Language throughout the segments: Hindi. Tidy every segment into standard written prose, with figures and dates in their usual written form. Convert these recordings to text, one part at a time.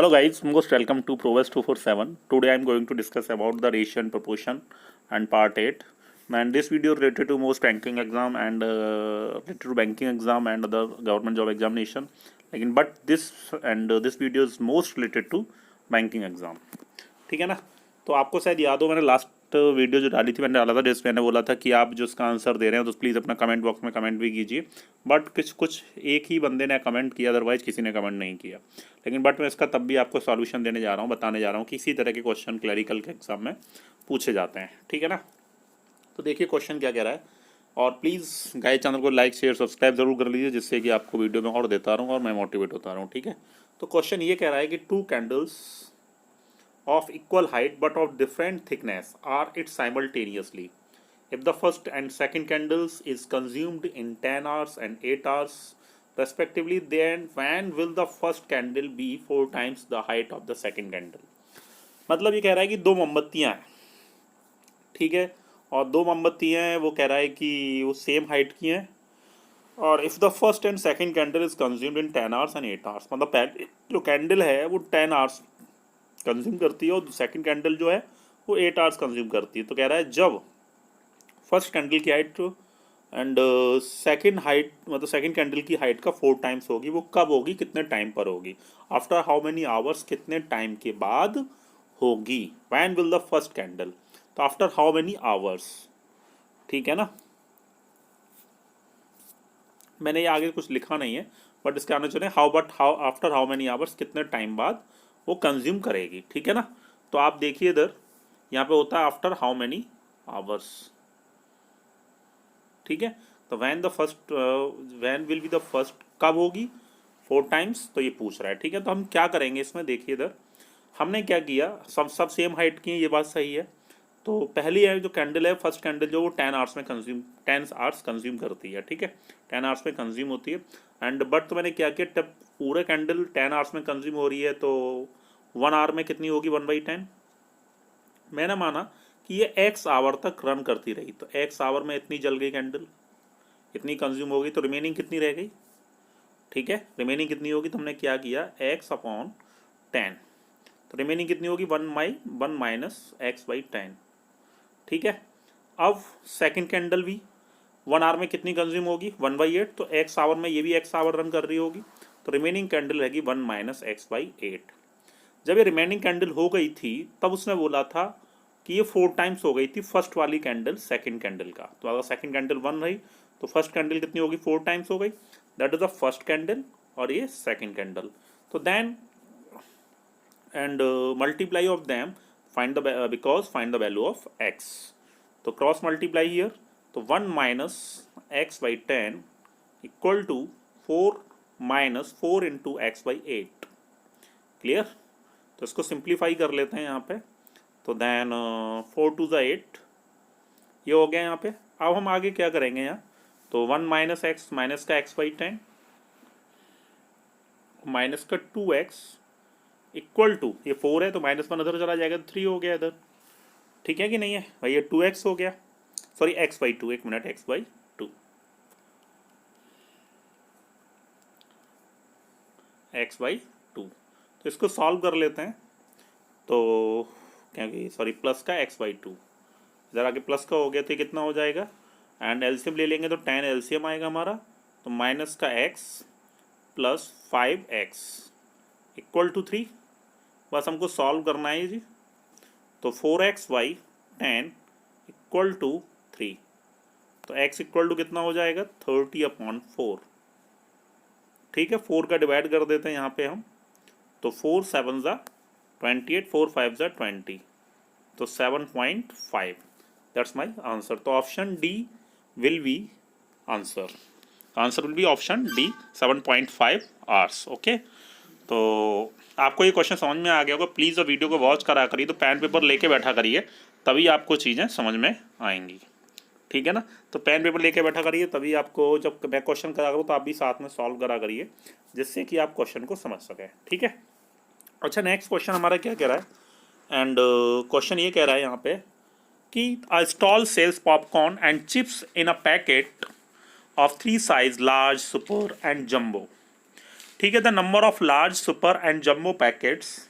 Hello guys, most welcome to Prowess 247. Today I am going to discuss about the ratio and proportion and part 8. And this video related to most banking exam and related to banking exam and other government job examination. But this video is most related to banking exam. ठीक है ना। तो आपको शायद याद हो मैंने लास्ट वीडियो जो डाली थी मैंने डाला था जिसमें मैंने बोला था कि आप जो उसका आंसर दे रहे हैं तो प्लीज़ अपना कमेंट बॉक्स में कमेंट भी कीजिए। बट कुछ एक ही बंदे ने कमेंट किया, अदरवाइज किसी ने कमेंट नहीं किया। लेकिन बट मैं इसका तब भी आपको सॉल्यूशन देने जा रहा हूँ, बताने जा रहा हूँ कि इसी तरह के क्वेश्चन क्लरिकल के एग्जाम में पूछे जाते हैं। ठीक है ना। तो देखिए क्वेश्चन क्या कह रहा है, और प्लीज़ गाइस चैनल को लाइक शेयर सब्सक्राइब जरूर कर लीजिए जिससे कि आपको वीडियो में और देता रहूँ और मैं मोटिवेट होता रहूँ। ठीक है। तो क्वेश्चन ये कह रहा है कि two candles of equal height but of different thickness are it simultaneously. If the first and second candles is consumed in 10 hours and 8 hours respectively, then when will the first candle be 4 times the height of the second candle? मतलब ये कह रहा है कि दो मोमबत्तियां हैं, ठीक है, और दो मोमबत्तियां हैं, वो कह रहा है कि वो सेम हाइट की हैं, और if the first and second candle is consumed in 10 hours and 8 hours, मतलब जो कैंडल है वो 10 आवर्स कंज्यूम करती है और सेकंड कैंडल जो है वो 8 आवर्स कंज्यूम करती है। तो कह रहा है जब फर्स्ट कैंडल की हाइट एंड सेकंड हाइट, मतलब सेकंड कैंडल की हाइट का 4 टाइम्स होगी, वो कब होगी, कितने टाइम पर होगी, आफ्टर हाउ मेनी आवर्स, कितने टाइम के बाद होगी, when will the first candle, तो आफ्टर हाउ मेनी आवर्स। ठीक है ना। मैंने ये आगे कुछ लिखा नहीं है बट इसके आने चले how after how many hours, कितने टाइम बाद वो कंज्यूम करेगी। ठीक है ना। तो आप देखिए इधर यहाँ पे होता है आफ्टर हाउ मेनी आवर्स। ठीक है। तो when will be the first, कब होगी, 4 टाइम्स, तो ये पूछ रहा है। ठीक है। तो हम क्या करेंगे इसमें, देखिए इधर हमने क्या किया, सब सेम हाइट की है, ये बात सही है। तो पहली है जो कैंडल है, फर्स्ट कैंडल जो वो 10 आवर्स कंज्यूम करती है। ठीक है। 10 आवर्स में कंज्यूम होती है एंड बट तो मैंने क्या किया, तब पूरे कैंडल 10 आवर्स में कंज्यूम हो रही है तो 1 आवर में कितनी होगी, 1/10। मैंने माना कि ये x आवर तक रन करती रही, तो x आवर में इतनी जल गई कैंडल, इतनी कंज्यूम हो गई, तो रिमेनिंग कितनी रह गई। ठीक है। रिमेनिंग कितनी होगी, तो हमने क्या किया, x/10, तो रिमेनिंग कितनी होगी, 1 माइनस x/10। ठीक है। अब सेकंड कैंडल भी 1 आवर में कितनी कंज्यूम होगी, 1/8, तो x आवर में ये भी x आवर रन कर रही होगी, तो रिमेनिंग कैंडल रहेगी 1 माइनस x/8। जब ये रिमेनिंग कैंडल हो गई थी तब उसने बोला था कि ये 4 टाइम्स हो गई थी फर्स्ट वाली कैंडल सेकंड कैंडल का। तो अगर सेकंड कैंडल 1 रही तो फर्स्ट कैंडल कितनी होगी, 4 टाइम्स हो गई, that is the first candle, और ये सेकंड कैंडल। तो then and multiply of them, find the value of x। तो क्रॉस मल्टीप्लाई हियर, तो 1 minus x/10 equal to 4 minus 4 into x/8। Clear. तो इसको सिंप्लीफाई कर लेते हैं यहाँ पे, तो देन 4 टू द 8 ये हो गया यहाँ पे। अब हम आगे क्या करेंगे यहाँ, तो 1 माइनस एक्स, माइनस का x/10 माइनस का 2x इक्वल टू, ये 4 है तो -1 इधर चला जाएगा, तो 3 हो गया इधर। ठीक है कि नहीं है भाई, ये 2x हो गया, सॉरी x/2, एक मिनट, x/2, x/2। तो इसको सॉल्व कर लेते हैं, तो क्योंकि सॉरी प्लस का x/2 इधर आगे प्लस का हो गया, तो कितना हो जाएगा, एंड एलसीएम ले लेंगे तो 10 एलसीएम आएगा हमारा, तो माइनस का x plus 5x equal to 3। बस हमको सॉल्व करना है जी। तो 4x/10 इक्वल टू 3, तो x इक्वल टू कितना हो जाएगा, 30/4। ठीक है। 4 का डिवाइड कर देते हैं यहाँ पे हम, तो 4 7 ज़ा 28, 4 5 ज़ा 20, तो 7.5, दैट्स माई आंसर। तो option D will be answer, answer will B option D, 7.5 hours. Okay. तो आपको ये क्वेश्चन समझ में आ गया होगा। प्लीज़ वीडियो को वॉच करा करिए, तो पेन पेपर लेके बैठा करिए, तभी आपको चीज़ें समझ में आएंगी। ठीक है ना। तो पेन पेपर लेके बैठा करिए, तभी आपको जब मैं क्वेश्चन करा करूँ तो आप भी साथ में सॉल्व करा करिए, जिससे कि आप क्वेश्चन को समझ सकें। ठीक है। अच्छा, नेक्स्ट क्वेश्चन हमारा क्या कह रहा है, एंड क्वेश्चन ये कह रहा है यहाँ पे कि a stall sells popcorn and chips in a packet of 3 size, large, super and jumbo. ठीक है, the number of large super and jumbo packets,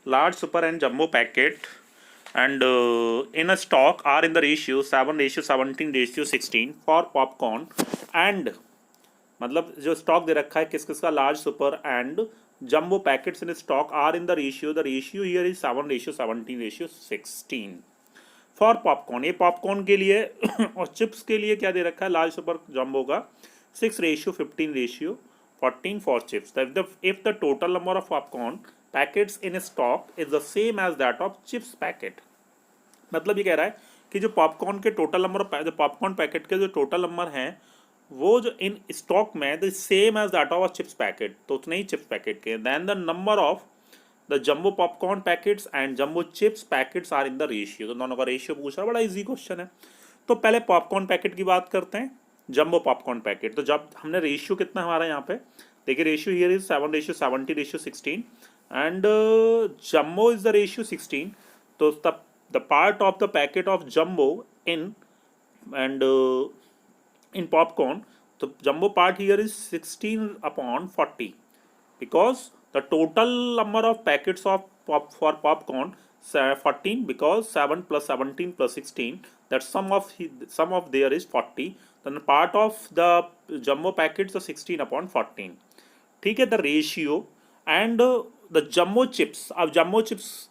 large super and jumbo packet and in a stock are in the ratio 7:17:16 for popcorn and मतलब जो स्टॉक दे रखा है किस किस का, large super and jumbo packets in stock are in the ratio here is 7:17:16 for popcorn. ये पॉपकॉर्न के लिए और चिप्स के लिए क्या दे रखा है, लार्ज सुपर जम्बो का 6:15:14 for chips. If the total number of popcorn packets in stock is the same as that of chips packet. मतलब ये कह रहा है कि जो पॉपकॉर्न के total number of popcorn packet के जो टोटल नंबर हैं वो जो इन स्टॉक में the same as that of chips packet, तो उतने ही चिप्स पैकेट के। Then the number of the jumbo popcorn packets and jumbo chips packets are in the ratio. तो दोनों का रेशियो पूछ रहा है, बड़ा इजी क्वेश्चन है। तो पहले पॉपकॉर्न पैकेट की बात करते हैं, जम्बो पॉपकॉर्न पैकेट। तो जब हमने रेशियो कितना हमारा यहाँ पे देखिए, ratio here is 7:17:16 and jumbo is the ratio 16. तो the part of the packet of jumbo in and in popcorn, तो jumbo part here is 16/40 because the total number of packets of for popcorn 14 because 7 plus 17 plus 16, that sum of there is 40. then part of the jumbo packets are 16/14. ठीक है, the ratio and the jumbo chips. अब जम्बो चिप्स,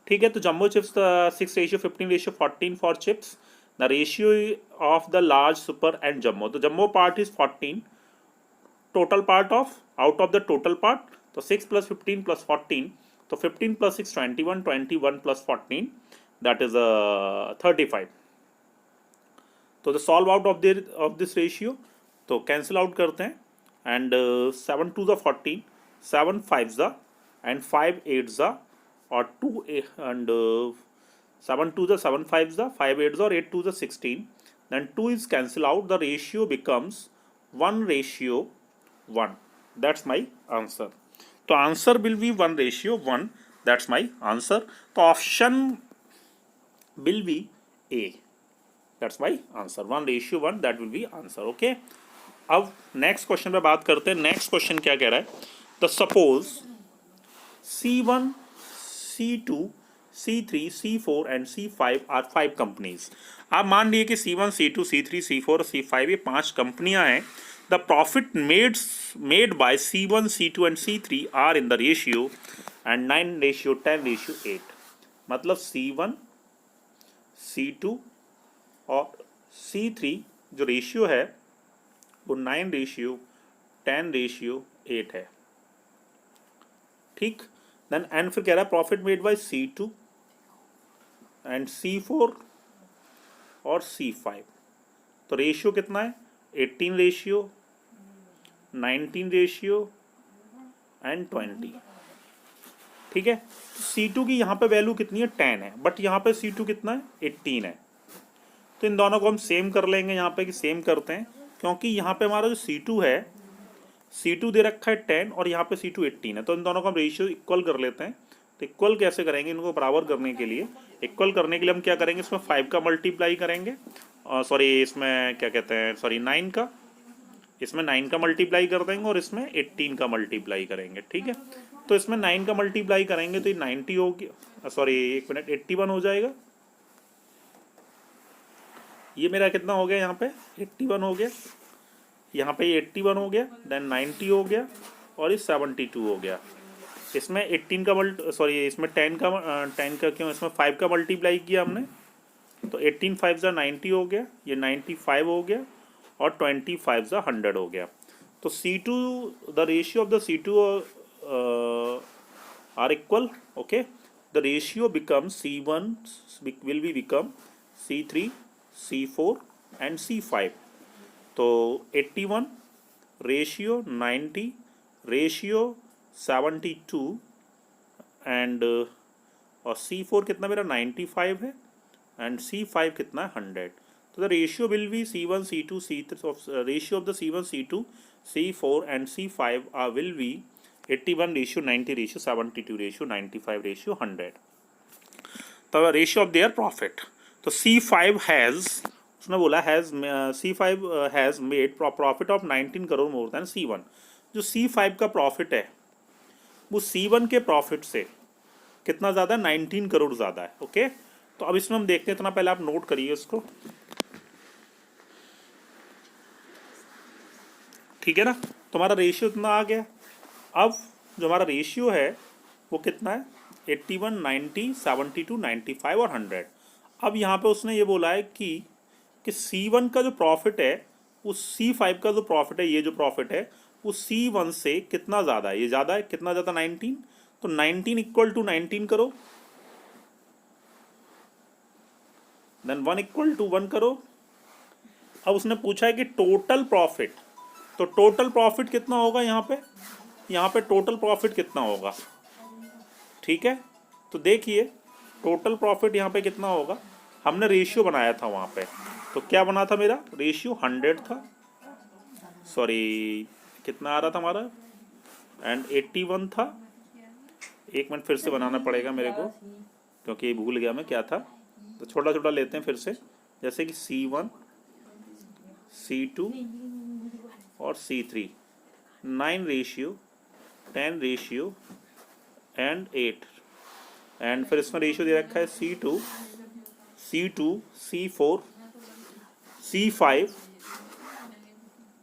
ठीक है, तो jumbo chips 6:15:14 for chips. The ratio of the large super and jumbo, तो jumbo part is 14, total part of out of the total part, तो 6 + 15 + 14, तो 15 + 6 21, 21 + 14 दैट इज 35। तो the solve out of this ratio, तो कैंसिल आउट करते हैं and 7 × 2 = 14, 7 × 5 = and 5 × 8 = or 2 and 7 × 2 = 7 × 5 = 5 × 8 = or 8 × 2 = 16. Then 2 is cancel out, the ratio becomes 1:1. That's my answer. तो answer will be 1:1. That's my answer. तो option will be A. That's my answer. 1:1. That will be answer. Okay. अब next question पे बात करते हैं। next question क्या कह रहा है, तो suppose C1, C2, C3, C4 and C5 are 5 companies. आप मान लिए कि C1, C2, C3, C4 और C5 ये 5 कंपनियां हैं। The profit made by C1, C2 and C3 are in the ratio and 9:10:8. मतलब C1, C2 और C3 जो रेशियो है वो 9:10:8 है। ठीक, देन एंड फिर कह रहा है profit made by C2 and C4 और C5। तो रेशियो कितना है, 18 रेशियो, 19 रेशियो एंड 20। ठीक है, तो C2 की यहाँ पे वैल्यू कितनी है, 10 है, बट यहाँ पे C2 कितना है, 18 है। तो इन दोनों को हम सेम कर लेंगे यहाँ पे, कि सेम करते हैं, क्योंकि यहाँ पे हमारा जो C2 है, C2 दे रखा है 10 और यहाँ पे C2 18 है। तो इन दोनों का हम रेशियो इक्वल कर लेते हैं। तो इक्वल कैसे करेंगे, इनको बराबर करने के लिए, इक्वल करने के लिए हम क्या करेंगे, इसमें 5 का मल्टीप्लाई करेंगे, सॉरी इसमें क्या कहते हैं, सॉरी 9 का, इसमें 9 का मल्टीप्लाई कर देंगे और इसमें 18 का मल्टीप्लाई करेंगे। ठीक है, तो इसमें 9 का मल्टीप्लाई करेंगे तो ये 90 हो गया, सॉरी एक मिनट, 81 हो जाएगा। ये मेरा कितना हो गया, यहाँ पे 81 हो गया, यहाँ पे 81 हो गया, देन 90 हो गया और ये 72 हो गया। इसमें 18 का सॉरी इसमें 10 का क्यों, इसमें 5 का मल्टीप्लाई किया हमने, तो 18 5 = 90 हो गया, ये 95 हो गया और 25 = 100 हो गया। तो C2, the ratio of the C2 are equal. Okay, the ratio become C1 will be become C3, C4 and C5। तो 81 रेशियो 90 रेशियो 72 एंड और C4 कितना मेरा 95 है एंड C5 कितना है 100। तो the ratio will be C1 C2 C3, ratio of the C1 C2 C4 and C5 will be 81 ratio 90 ratio 72 ratio 95 ratio 100। तो रेशियो ऑफ देयर प्रॉफिट, तो C5 हैज़, उसने बोला has C5 has made profit of 19 crore more than C1। जो C5 का प्रॉफिट है वो C1 के प्रॉफिट से कितना ज़्यादा है, 19 करोड़ ज़्यादा है। ओके, तो अब इसमें हम देखते हैं, इतना पहले आप नोट करिए इसको, ठीक है ना। तो हमारा रेशियो इतना आ गया। अब जो हमारा रेशियो है वो कितना है, 81, 90, 72, 95 और 100। अब यहाँ पे उसने ये बोला है कि C1 का जो प्रॉफिट है वो C5 का जो प्रॉफिट है, ये जो प्रॉफिट है वो C1 से कितना ज़्यादा है, ये ज़्यादा है, कितना ज़्यादा, 19। तो 19 इक्वल टू 19 करो, देन 1 इक्वल टू 1 करो। अब उसने पूछा है कि टोटल प्रॉफिट, तो टोटल प्रॉफिट कितना होगा यहाँ पे टोटल प्रॉफिट कितना होगा, ठीक है। तो देखिए टोटल प्रॉफिट यहाँ पे कितना होगा, हमने रेशियो बनाया था वहाँ पे, तो क्या बना था मेरा रेशियो, 100 था, सॉरी कितना आ रहा था हमारा, एंड 81 था। एक मिनट फिर से बनाना पड़ेगा मेरे को क्योंकि ये भूल गया मैं क्या था। तो छोटा छोटा लेते हैं फिर से, जैसे कि C1, C2 और C3, 9 ratio, 10 ratio and 8, and फिर इसमें रेशियो दे रखा है C2, C4, C5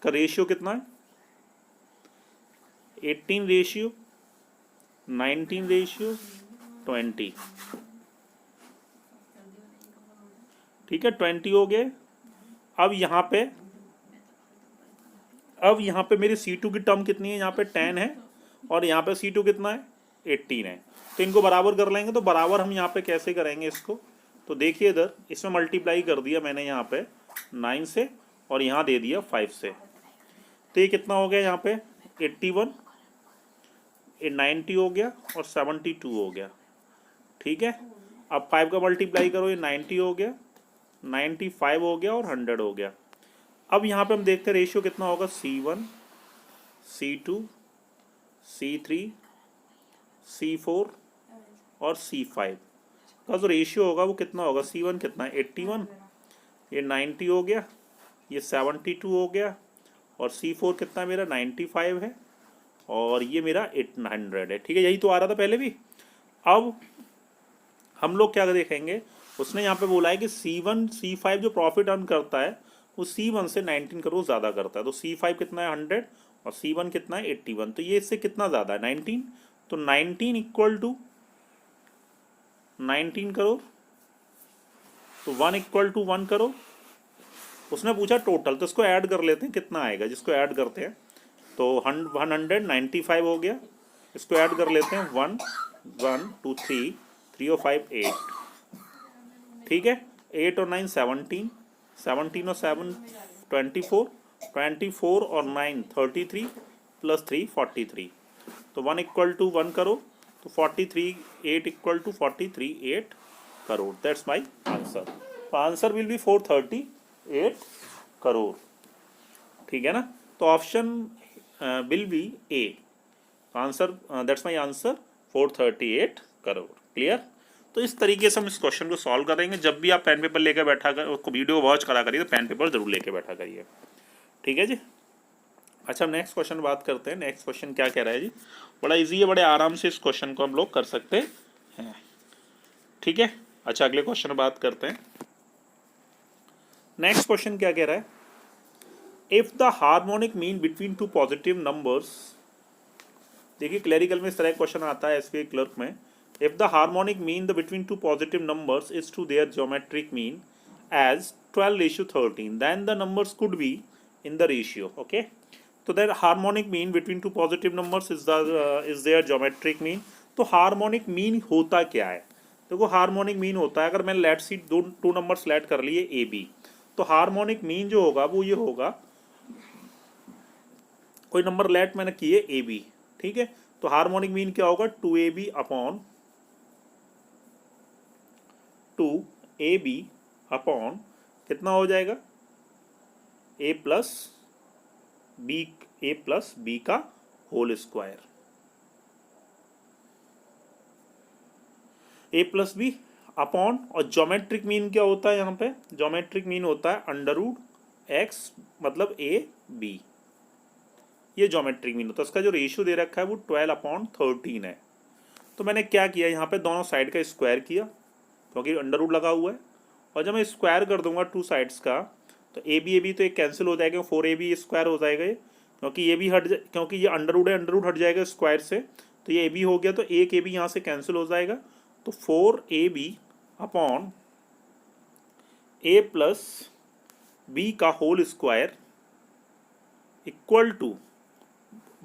का रेशियो कितना है, 18 रेशियो, 19 रेशियो, 20, ठीक है, 20 हो गए। अब यहाँ पे मेरी C2 की टर्म कितनी है, यहाँ पे 10 है और यहाँ पे C2 कितना है, 18 है। तो इनको बराबर कर लेंगे, तो बराबर हम यहाँ पे कैसे करेंगे इसको, तो देखिए इधर इसमें मल्टीप्लाई कर दिया मैंने यहाँ पे 9 से और यहाँ दे दिया 5 से, तो ये कितना हो गया, यहाँ पे 81, ये 90 हो गया और 72 हो गया, ठीक है। अब 5 का मल्टीप्लाई करो, ये 90 हो गया, 95 हो गया और 100 हो गया। अब यहाँ पे हम देखते हैं रेशियो कितना होगा, C1, C2, C3, C4 और C5 का जो रेशियो होगा वो कितना होगा, C1 कितना है, 81, ये 90 हो गया, ये 72 हो गया और C4 कितना मेरा 95 है और ये मेरा 100 है, ठीक है। यही तो आ रहा था पहले भी। अब हम लोग क्या देखेंगे, उसने यहाँ पे बोला है कि C1 C5 जो प्रॉफिट अर्न करता है वो C1 से 19 करोड़ ज़्यादा करता है। तो C5 कितना है, 100 और C1 कितना है, 81। तो ये इससे कितना ज़्यादा है, 19। तो 19 इक्वल टू 19 करोड़, तो 1 इक्वल टू 1 करोड़। उसने पूछा टोटल, तो इसको ऐड कर लेते हैं कितना आएगा, जिसको ऐड करते हैं तो 195 हो गया। इसको ऐड कर लेते हैं, 1 1 2 3 3 और 5 8, ठीक है। 8 और 9 17, 17 और 7 24, 24 और 9 33 प्लस 3 43। तो 1 इक्वल टू 1 करोड़, तो 43, 8 equal to 43 8 crore, that's my answer. तो आंसर विल बी 438 करोड़, ठीक है ना। तो option will be A answer, that's my answer 438 crore, clear. तो इस तरीके से हम इस क्वेश्चन को सॉल्व करेंगे। जब भी आप पेन पेपर लेकर बैठा कर, वीडियो वॉच करा करिए तो पेन पेपर जरूर लेके बैठा करिए, ठीक है जी। अच्छा नेक्स्ट क्वेश्चन बात करते हैं। नेक्स्ट क्वेश्चन क्या कह रहा है जी, बड़ा इजी है, बड़े आराम से इस क्वेश्चन को हम लोग कर सकते हैं, ठीक है। अच्छा अगले क्वेश्चन बात करते हैं। नेक्स्ट क्वेश्चन क्या कह रहा है, if the harmonic mean between two positive numbers, देखिए क्लरिकल में इस तरह क्वेश्चन आता है एसबीआई क्लर्क में, if the harmonic mean the between two positive numbers is to their geometric mean as 12:13, then the numbers could be in the ratio, okay. So their harmonic mean between two positive numbers is their geometric mean. तो हार्मोनिक मीन होता क्या है, देखो हार्मोनिक मीन होता है, अगर मैंने let see two number select कर लिए ए बी, तो हार्मोनिक मीन जो होगा वो ये होगा, कोई नंबर लेट मैंने किए ए बी, ठीक है। तो हार्मोनिक मीन क्या होगा, 2ab अपॉन 2ab अपॉन कितना हो जाएगा, a प्लस बी का whole square, a plus B upon, और ज्योमेट्रिक मीन क्या होता है यहाँ पे, ज्योमेट्रिक मीन होता है अंडर रूट एक्स मतलब a b, ये ज्योमेट्रिक मीन होता है। उसका जो रेशियो दे रखा है वो 12/13 है। तो मैंने क्या किया, यहाँ पे दोनों साइड का स्क्वायर किया क्योंकि अंडर रूट लगा हुआ है, और जब मैं स्क्वायर कर दूंगा टू साइड्स का तो ए बी तो एक कैंसिल हो जाएगा, 4ab स्क्वायर हो जाएगा ये, क्योंकि ये भी क्योंकि ये अंडर रूट है, अंडर रूट हट जाएगा स्क्वायर से, तो ये ए बी हो गया, तो एक ए बी यहाँ से कैंसिल हो जाएगा, तो 4ab/a+b का होल स्क्वायर इक्वल टू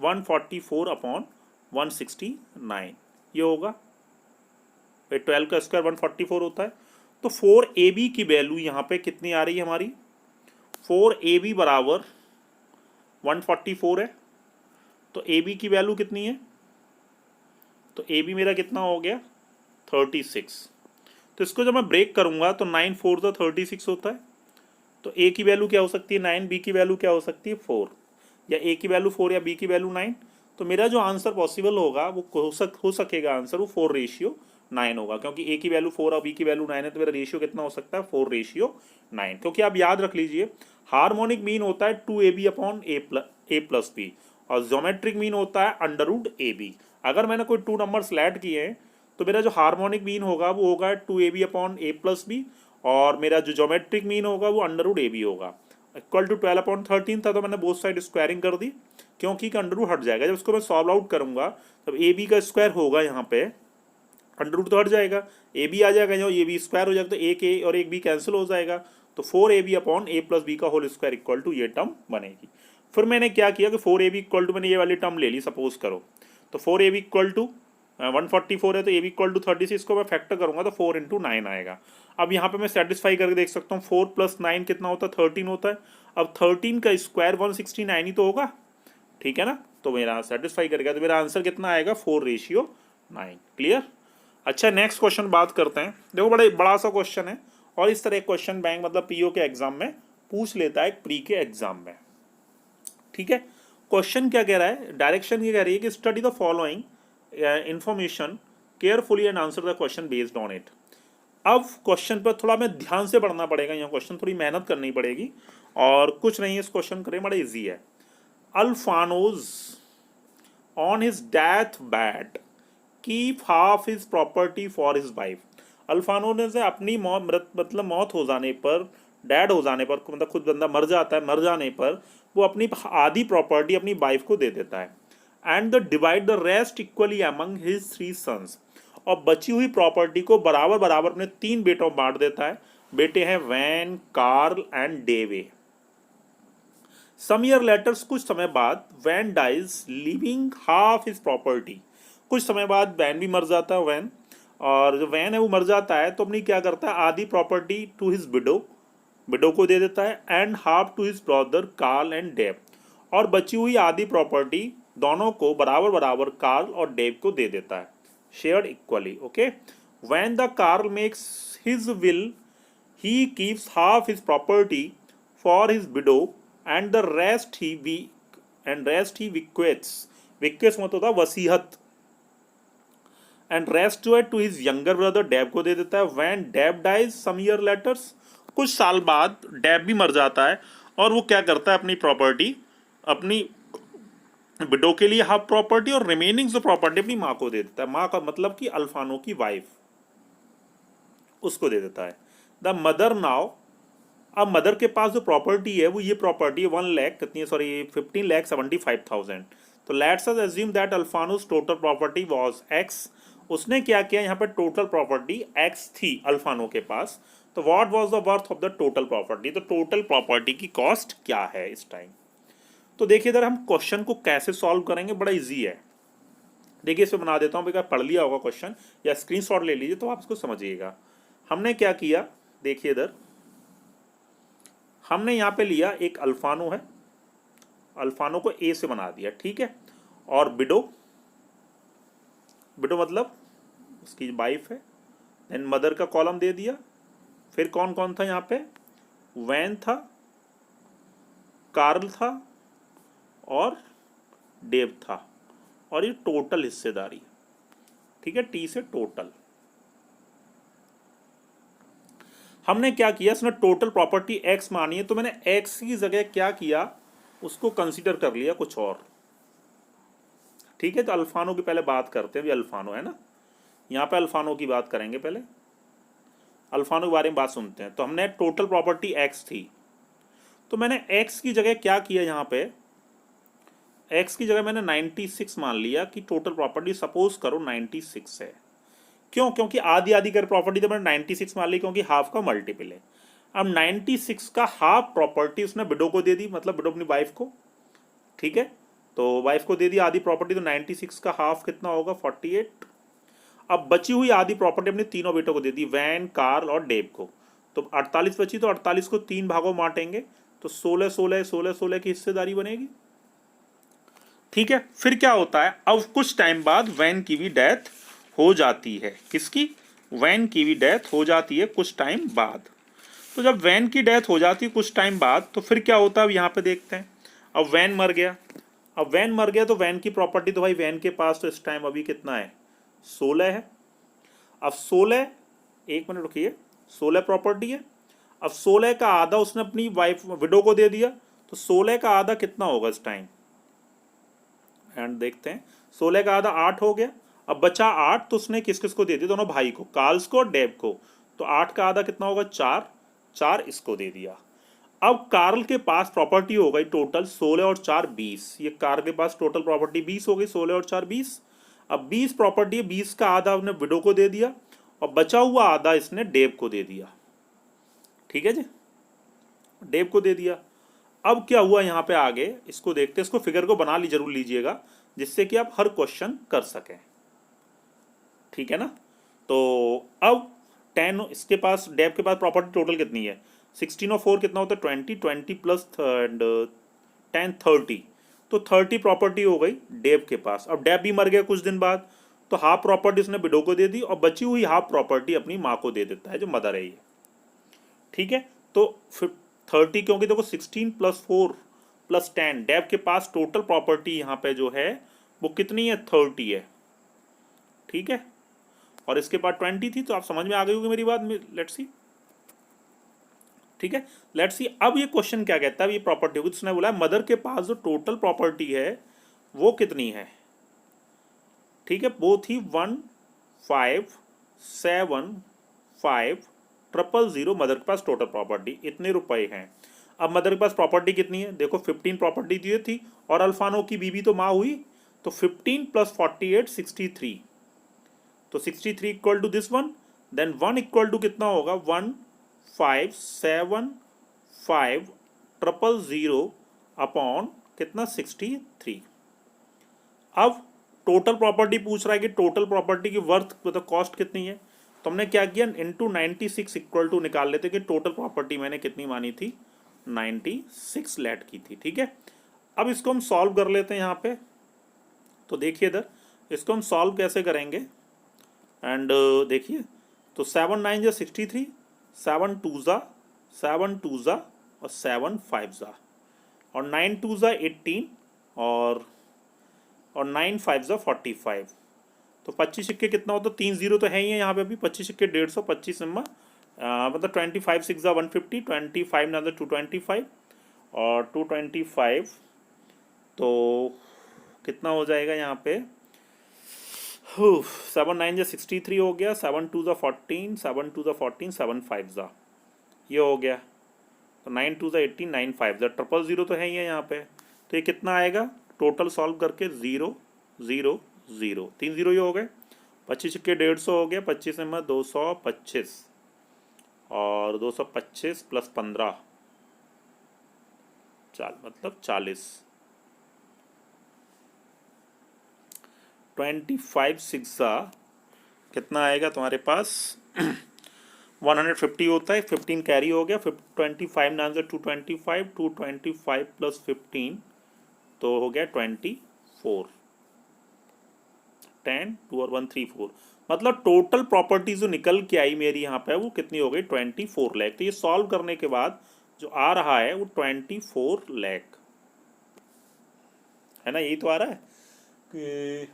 144/169 ये होगा। 12 का स्क्वायर 144 होता है। तो 4ab की वैल्यू यहाँ पे कितनी आ रही है हमारी, 4ab बराबर 144 है, तो ab की वैल्यू कितनी है, तो ab मेरा कितना हो गया 36। तो इसको जब मैं ब्रेक करूंगा तो 9 4 तो 36 होता है, तो a की वैल्यू क्या हो सकती है 9, b की वैल्यू क्या हो सकती है 4, या a की वैल्यू 4 या b की वैल्यू 9। तो मेरा जो आंसर पॉसिबल होगा वो हो सकेगा आंसर वो 4:9 होगा, क्योंकि a की वैल्यू 4 और b की वैल्यू 9 है, तो मेरा रेशियो कितना हो सकता है 4:9। क्योंकि आप याद रख लीजिए हार्मोनिक मीन होता है 2ab/a+b और ज्योमेट्रिक मीन होता है √ab। अगर मैंने कोई 2 नंबर्स ऐड किए हैं तो मेरा जो हार्मोनिक मीन होगा वो होगा 2ab/a+b, और मेरा जो ज्योमेट्रिक मीन होगा वो √ab होगा, इक्वल टू 12/13 था, तो मैंने बोथ साइड स्क्वायरिंग कर दी क्योंकि अंडर रूट हट जाएगा। जब इसको मैं सॉल्व आउट करूंगा तब ए बी का स्क्वायर होगा, यहाँ पे अंडर रूट तो हट जाएगा, ए बी आ जाएगा, यहाँ ए बी स्क्वायर हो जाएगा, तो एक ए और एक बी कैंसिल हो जाएगा, तो 4ab/a+b का होल स्क्वायर इक्वल टू ये टर्म बनेगी। फिर मैंने क्या किया कि 4ab इक्वल टू मैंने ये वाली टर्म ले ली सपोज करो, तो 4ab इक्वल टू 144 है, तो ab इक्वल टू 36 को मैं फैक्टर करूंगा तो 4 × 9 आएगा। अब यहाँ पे मैं सेटिस्फाई करके देख सकता हूँ 4 + 9 कितना होता है 13 होता है। अब 13 का स्क्वायर 169 ही तो होगा, ठीक है ना, तो मेरा सेटिस्फाई करेगा, तो मेरा आंसर कितना आएगा 4:9। क्लियर। अच्छा नेक्स्ट क्वेश्चन बात करते हैं। देखो बड़ा सा क्वेश्चन है, और इस तरह क्वेश्चन बैंक मतलब पीओ के एग्जाम में पूछ लेता है प्री के एग्जाम में, ठीक है। क्वेश्चन क्या कह रहा है, डायरेक्शन ये कह रही है कि study the following information carefully and answer the question based on it. अब क्वेश्चन पर थोड़ा हमें ध्यान से पढ़ना पड़ेगा, यहाँ क्वेश्चन थोड़ी मेहनत करनी पड़ेगी, और कुछ नहीं है इस क्वेश्चन करें, बड़ा इजी है। Alfano's on his death bed keep half his property for his wife. Alfano ने से अपनी मतलब मौत हो जाने पर, डैड हो जाने पर, मतलब खुद बंदा मर जाता है, मर जाने पर वो अपनी आधी प्रॉपर्टी अपनी वाइफ को दे देता है, and the divide the rest equally among his 3 sons, और बची हुई प्रॉपर्टी को बराबर बराबर अपने 3 बेटों में बांट देता है। बेटे हैं Van, Carl and Dave. Some year laters, कुछ समय बाद Van dies leaving half his property. कुछ समय बाद वैन भी मर जाता है, वैन, और जो वैन है वो मर जाता है तो अपनी क्या करता है आधी प्रॉपर्टी टू हिज विडो को दे देता है, and half to his brother Karl and Dave, और बची हुई आधी प्रॉपर्टी दोनों को बराबर बराबर कार्ल और डेव को दे देता है, shared equally. Okay, when the Carl makes his will he keeps half his property for his widow and the rest he bequeaths मतलब होता वसीहत, एंड रेस्ट जो है to his younger brother Dave को दे देता है। When Dave dies some year laters, कुछ साल बाद डेव भी मर जाता है, और वो क्या करता है अपनी प्रॉपर्टी अपनी विडो के लिए हाफ प्रॉपर्टी और रिमेनिंग जो प्रॉपर्टी अपनी माँ को दे देता है। माँ का मतलब कि अल्फानो की वाइफ, उसको दे देता है। द मदर नाउ, अब मदर के पास जो प्रॉपर्टी है वो ये प्रॉपर्टी है 1 लाख कितनी है, सॉरी 15,75,000। तो let's us assume that Alfonso's total property was x। उसने क्या किया, यहाँ पर टोटल प्रॉपर्टी x थी अल्फानो के पास, तो what was the worth of the total property, तो टोटल प्रॉपर्टी की कॉस्ट क्या है इस टाइम। तो देखिए इधर हम क्वेश्चन को कैसे सॉल्व करेंगे, बड़ा इजी है। देखिए इसे बना देता हूँ, अगर पढ़ लिया होगा क्वेश्चन या स्क्रीनशॉट ले लीजिए तो आप इसको समझिएगा। हमने क्या किया, देखिए इधर हमने यहाँ पे लिया एक अल्फानो है, अल्फानो को ए से बना दिया, ठीक है, और विडो मतलब उसकी वाइफ है, देन मदर का कॉलम दे दिया। फिर कौन कौन था यहाँ पे, वैन था, कार्ल था और डेव था, और ये टोटल हिस्सेदारी, ठीक है, टी से टोटल। हमने क्या किया, इसने टोटल प्रॉपर्टी x मानी है, तो मैंने x की जगह क्या किया, उसको कंसीडर कर लिया कुछ और, ठीक है, तो अल्फानो की पहले बात करते हैं। अभी अल्फानो है ना, यहाँ पे अल्फानो की बात करेंगे। पहले अल्फानो के बारे में बात सुनते हैं। तो हमने टोटल प्रॉपर्टी एक्स थी, तो मैंने एक्स की जगह क्या किया, यहाँ पे एक्स की जगह मैंने 96 मान लिया कि टोटल प्रॉपर्टी सपोज करो 96 है। क्यों? क्योंकि आधी आधी कर प्रॉपर्टी तो मैंने 96 मान ली, क्योंकि हाफ का मल्टीपल है। अब 96 का हाफ प्रॉपर्टी उसने विडो को दे दी, मतलब विडो अपनी वाइफ को। ठीक है, तो वाइफ को दे दी आधी प्रॉपर्टी, तो 96 का हाफ कितना होगा, 48। अब बची हुई आधी प्रॉपर्टी अपने तीनों बेटों को दे दी, वैन, कार्ल और डेव को। तो 48 बची, तो 48 को 3 भागों में बांटेंगे, तो 16 16 16 16 की हिस्सेदारी बनेगी। ठीक है, फिर क्या होता है, अब कुछ टाइम बाद वैन की भी डेथ हो जाती है। किसकी? वैन की भी डेथ हो जाती है कुछ टाइम बाद। तो जब वैन की डेथ हो जाती है कुछ टाइम बाद, तो फिर क्या होता है, अब यहाँ पे देखते हैं। अब वैन मर गया। अब वैन मर गया तो वैन की प्रॉपर्टी, तो भाई वैन के पास तो इस टाइम अभी कितना है, 16 है। अब 16, एक मिनट रुकिए, 16 प्रॉपर्टी है। अब 16 का आधा उसने अपनी वाइफ विडो को दे दिया, तो 16 का आधा कितना होगा इस टाइम, एंड देखते हैं। 16 का आधा 8 हो गया। अब बचा 8, तो उसने किस किस को दे दिया, दोनों भाई को, कार्ल्स को और डेव को। तो 8 का आधा कितना होगा, 4, 4 इसको दे दिया। अब कार्ल के पास प्रॉपर्टी हो गई टोटल 16 और 4 20। ये कार्ल के पास टोटल प्रॉपर्टी 20 हो गई, 16 और 4 20। अब 20 प्रॉपर्टी है, 20 का आधा उसने विडो को दे दिया और बचा हुआ आधा इसने डेव को दे दिया। ठीक है जी, डेव को दे दिया। अब क्या हुआ यहाँ पे आगे, इसको देखते हैं। इसको फिगर को बना ली जरूर लीजिएगा, जिससे कि आप हर क्वेश्चन कर सकें। ठीक है ना, तो अब 10 इसके पास, डेव के पास प्रॉपर्टी टोटल कितनी है, 16 और 4 कितना होता है, 20, 20 प्लस 10 30। तो 30 प्रॉपर्टी हो गई डेव के पास। अब डेव भी मर गया कुछ दिन बाद, तो हाफ प्रॉपर्टी उसने विडो को दे दी और बची हुई हाफ प्रॉपर्टी अपनी माँ को दे देता है, जो मदर है ये। ठीक है, तो फिर 30, क्योंकि देखो 16 प्लस 4 प्लस 10, डेव के पास टोटल प्रॉपर्टी यहाँ पे जो है वो कितनी है, 30 है। ठीक है, और इसके बाद 20 थी, तो आप समझ में आ गई होगी मेरी बात। Let's see. ठीक है, लेट्स सी। अब ये क्वेश्चन क्या कहता है, ये प्रॉपर्टी होगी, उसने बोला मदर के पास जो टोटल प्रॉपर्टी है वो कितनी है। ठीक है, वो थी 1 5 7 5 000। मदर के पास टोटल प्रॉपर्टी इतने रुपए हैं। अब मदर के पास प्रॉपर्टी कितनी है, देखो 15 प्रॉपर्टी दी थी, और अल्फानो की बीवी तो माँ हुई, तो 15 प्लस 48 63। तो 63 equal to this one, then 1 equal to कितना होगा, 1 5 7 5 000 अपॉन कितना, 63। अब टोटल प्रॉपर्टी पूछ रहा है कि टोटल प्रॉपर्टी की वर्थ मतलब कॉस्ट कितनी है। तो हमने क्या किया, इंटू 96 इक्वल टू निकाल लेते कि टोटल प्रॉपर्टी मैंने कितनी मानी थी, 96 लैट की थी। ठीक है, अब इसको हम सॉल्व कर लेते हैं यहाँ पे। तो देखिए इधर, इसको हम सॉल्व कैसे करेंगे, एंड देखिए, तो 7 9 जा 63, 7 2 जा 7 2 जा और 7 5 जा, और 9 2 जा 18, और 9 5 जा 45। तो 25 सिक्के कितना होता है, 3 0 तो है ही है यहाँ पे अभी। 25 सिक्के 150, 25 नंबर मतलब 25 6 जा 150, 25 नंबर 225, और 225 तो कितना हो जाएगा यहाँ पे, 7 9 जा 63 हो गया, 7 2 जा 14, 7 2 जा 14, 7 5 जा ये हो गया, तो 9 2 जा 18, 9 5 जा 000 तो है ही है यहाँ पे। तो ये कितना आएगा टोटल सॉल्व करके, 0 0 0, 3 0 ये हो गए। 25 के 150 हो गया, 25 में 225, और 225 प्लस 15 मतलब 40, 25 6 कितना आएगा तुम्हारे पास 150 होता है, 15 कैरी हो गया, 25 ना 225, 225 प्लस 15 तो हो गया 24, 10 2 और 1 3 4। मतलब टोटल प्रॉपर्टी जो निकल के आई मेरी यहाँ पे वो कितनी हो गई, 24 लाख। तो ये सॉल्व करने के बाद जो आ रहा है वो 24 लाख है ना, यही तो आ रहा है कि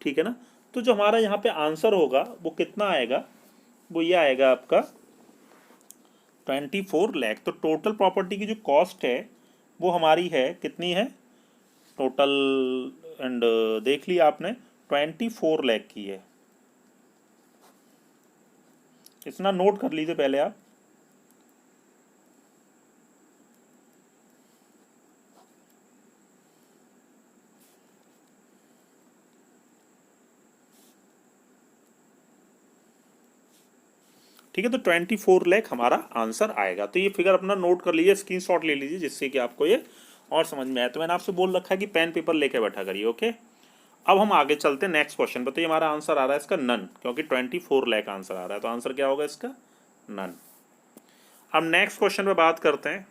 ठीक है ना। तो जो हमारा यहाँ पे आंसर होगा वो कितना आएगा, वो ये आएगा आपका 24 लाख। तो टोटल प्रॉपर्टी की जो कॉस्ट है वो हमारी है कितनी है, टोटल एंड देख लिया आपने 24 लाख की है। इतना नोट कर लीजिए पहले आप। ठीक है, तो 24 लाख हमारा आंसर आएगा। तो ये फिगर अपना नोट कर लीजिए, स्क्रीनशॉट ले लीजिए, जिससे कि आपको ये और समझ में आए। तो मैंने आपसे बोल रखा है कि पेन पेपर लेके बैठा करिए। ओके, अब हम आगे चलते हैं नेक्स्ट क्वेश्चन पर। तो ये हमारा आंसर आ रहा है इसका नन, क्योंकि 24 लाख आंसर आ रहा है, तो आंसर क्या होगा इसका? नन। अब नेक्स्ट क्वेश्चन पे बात करते हैं,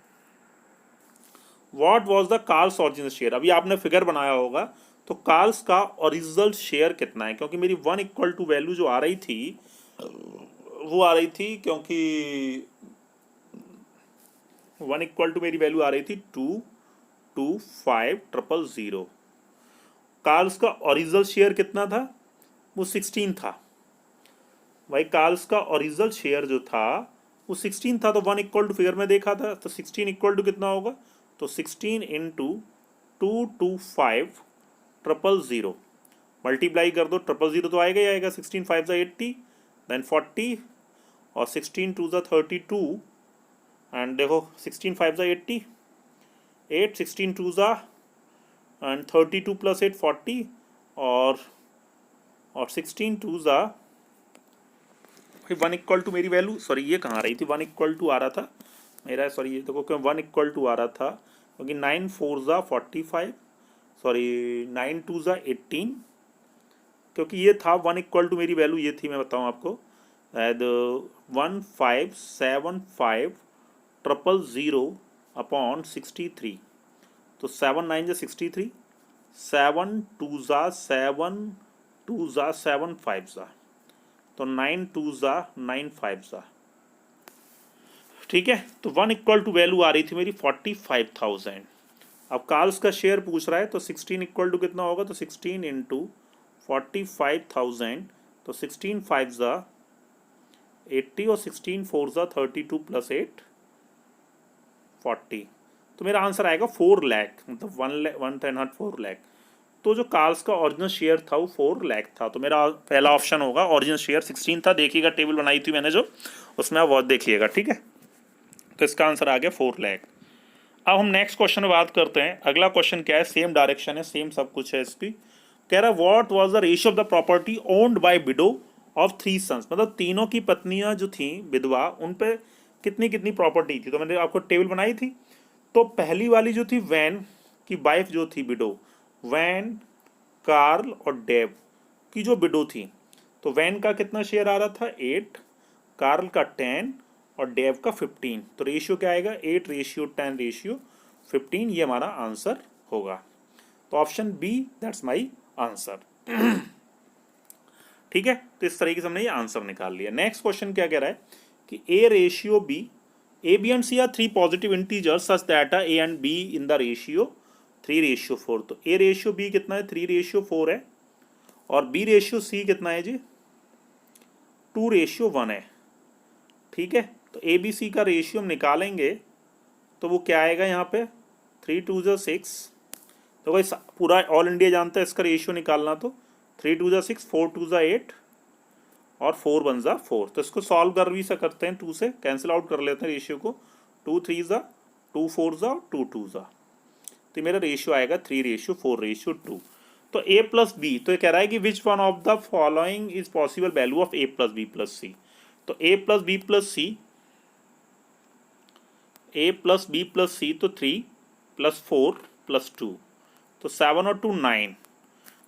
what was the Carl's original share. अभी आपने फिगर बनाया होगा, तो कार्ल्स का ओरिजिनल शेयर कितना है, क्योंकि मेरी 1 इक्वल टू वैल्यू जो आ रही थी वो आ रही थी, क्योंकि 1 इक्वल टू मेरी वैल्यू आ रही थी 225000। कार्ल्स का ओरिजिनल शेयर कितना था? वो 16 था भाई। कार्ल्स का ओरिजिनल शेयर जो था वो 16 था, तो 1 इक्वल टू फिगर में देखा था, तो 16 इक्वल टू कितना होगा? तो 16 इंटू 225000 मल्टीप्लाई कर दो, 000 तो आएगा ही आएगा। 16 5 80, देन 40, और 16 2 32, एंड देखो 16 5 80, 8, 16 2 एंड 32 प्लस 8 40, और 16 2 1 इक्वल टू मेरी वैल्यू, सॉरी ये कहाँ आ रही थी, 1 इक्वल टू आ रहा था मेरा, सॉरी ये देखो क्यों 1 इक्वल टू आ रहा था, क्योंकि 9 4 45, सॉरी 9 2 18, क्योंकि ये था 1 इक्वल टू मेरी वैल्यू ये थी, मैं बताऊँ आपको, 1575000 अपॉन 63, तो 7 9 63, 7 2 7 2 7 5, तो 9 2 9 5। ठीक है, तो 1 इक्वल टू वैल्यू आ रही थी मेरी 45,000। अब कार्ल्स का शेयर पूछ रहा है, तो 16 इक्वल टू कितना होगा? तो 16 इंटू 45,000, तो 16 5 80, और 16 4 32 प्लस 8 40, तो मेरा आंसर आएगा 4 लाख, मतलब 1 लाख। तो जो कार्ल्स का ओरिजिनल शेयर था वो 4 लाख था, तो मेरा पहला ऑप्शन होगा। ओरिजिनल शेयर 16 था, देखिएगा टेबल बनाई थी मैंने जो, उसमें आप वो देखिएगा। ठीक है, तो इसका आंसर आ गया 4 लाख। अब हम नेक्स्ट क्वेश्चन में बात करते हैं। अगला क्वेश्चन क्या है, सेम डायरेक्शन है, सेम सब कुछ है इसकी। कह रहा है what was the ratio of the property owned by widow of 3 sons, मतलब तीनों की पत्नियां जो थी विधवा, उन पे कितनी कितनी प्रॉपर्टी थी। तो मैंने आपको टेबल बनाई थी। तो पहली वाली जो थी वैन की वाइफ जो थी विडो, वैन, कार्ल और डेव की जो विडो थी, तो वैन का कितना शेयर आ रहा था? 8, कार्ल का 10 और डेव का 15। तो रेशियो क्या आएगा? 8:10:15, ये हमारा आंसर होगा। तो option B that's my answer. ठीक है, तो इस तरीके से हमने ये आंसर निकाल लिया। नेक्स्ट क्वेश्चन क्या कह रहा है कि A B and C are 3 positive integers such that A and B in the ratio 3:4। तो ए रेशियो बी कितना है? 3:4 है, और बी रेशियो सी कितना है जी? 2:1 है। ठीक है, तो ए बी सी का रेशियो हम निकालेंगे, तो वो क्या आएगा यहाँ पे? 3 2 6। तो भाई पूरा ऑल इंडिया जानता है इसका रेशियो निकालना, तो 3 2 6, 4 2 8, और 4 1 4। तो इसको सॉल्व कर भी सकते हैं, 2 से कैंसिल आउट कर लेते हैं रेशियो को। 2 3 2 4 2 2। तो मेरा रेशियो आएगा 3:4:2। तो ए प्लस बी, तो ये कह रहा है कि which one of the following is possible value of A plus B plus C. तो A plus B plus C, A plus B plus C, तो 3 + 4 + 2, तो 7 और 2 9।